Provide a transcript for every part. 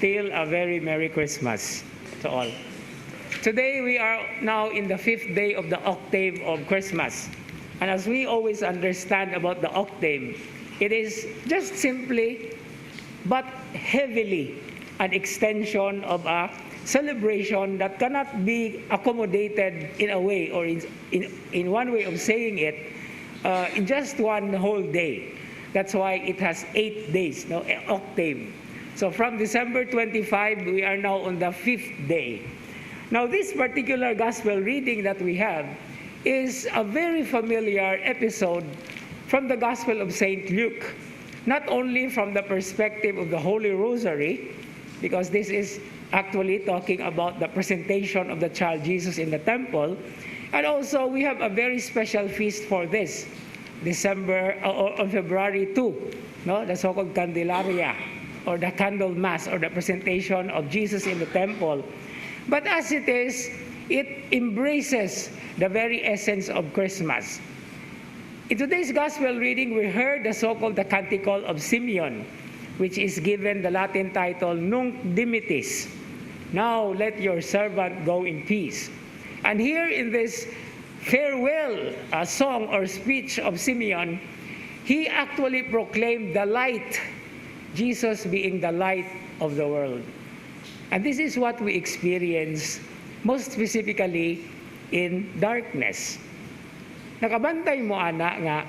still a very Merry Christmas to all. Today we are now in the 5th day of the octave of Christmas. And as we always understand about the octave, it is just simply but heavily an extension of a celebration that cannot be accommodated in a way, or in one way of saying it, in just one whole day. That's why it has 8 days, no, octave. So from December 25, we are now on the 5th day. Now this particular gospel reading that we have is a very familiar episode from the Gospel of St. Luke. Not only from the perspective of the Holy Rosary, because this is actually talking about the presentation of the child Jesus in the temple, and also we have a very special feast for this, on February 2, no? The so-called Candelaria, or the Candle Mass, or the presentation of Jesus in the temple. But as it is, it embraces the very essence of Christmas. In today's gospel reading, we heard the so-called the Canticle of Simeon, which is given the Latin title Nunc Dimittis. Now let your servant go in peace. And here in this farewell song or speech of Simeon, he actually proclaimed the light, Jesus being the light of the world. And this is what we experience most specifically in darkness. Nakabantay mo ana nga,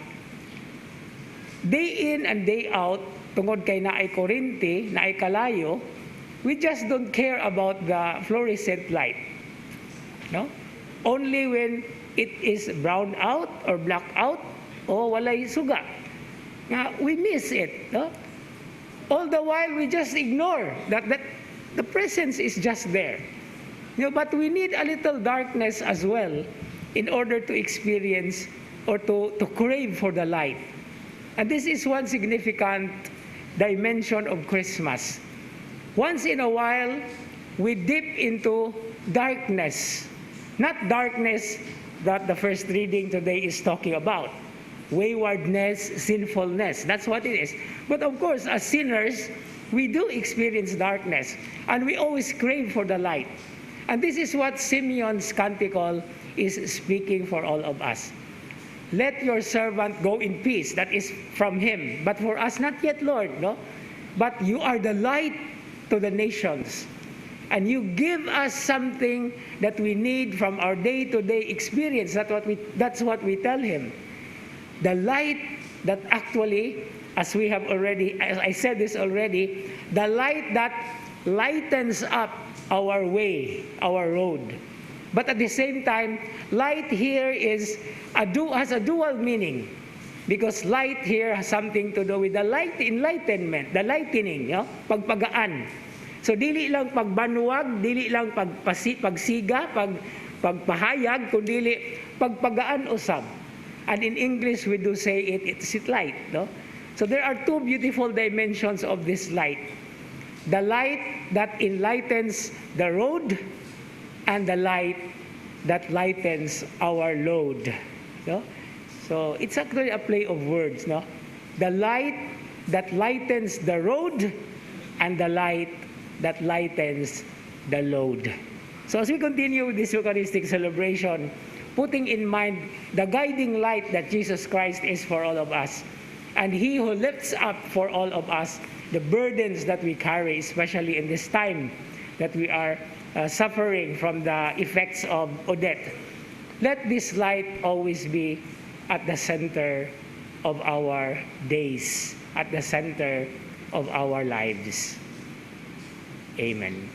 day in and day out, tungod kay naay kurinti, naay kalayo, we just don't care about the fluorescent light. No? Only when it is brown out or black out, o walay suga, nga we miss it. No? All the while we just ignore that the presence is just there. You know, but we need a little darkness as well in order to experience or to crave for the light. And this is one significant dimension of Christmas. Once in a while, we dip into darkness. Not darkness that the first reading today is talking about. Waywardness, sinfulness, that's what it is. But of course, as sinners, we do experience darkness. And we always crave for the light. And this is what Simeon's canticle is speaking for all of us. Let your servant go in peace. That is from him. But for us, not yet, Lord. No? But you are the light to the nations. And you give us something that we need from our day-to-day experience. That's what we tell him. The light that actually, as I said this already, the light that lightens up our way, our road. But at the same time, light here has a dual meaning, because light here has something to do with the enlightenment, the lightening, no? Pagpagaan. So dili lang pagbanwag, dili lang pagsiga, pagpahayag, kundi pagpagaan usab. And in English we do say it's light, no? So there are 2 beautiful dimensions of this light. The light that enlightens the road, and the light that lightens our load. No? So it's actually a play of words. No? The light that lightens the road, and the light that lightens the load. So as we continue with this Eucharistic celebration, putting in mind the guiding light that Jesus Christ is for all of us, and He who lifts up for all of us the burdens that we carry, especially in this time that we are suffering from the effects of Odette. Let this light always be at the center of our days, at the center of our lives. Amen.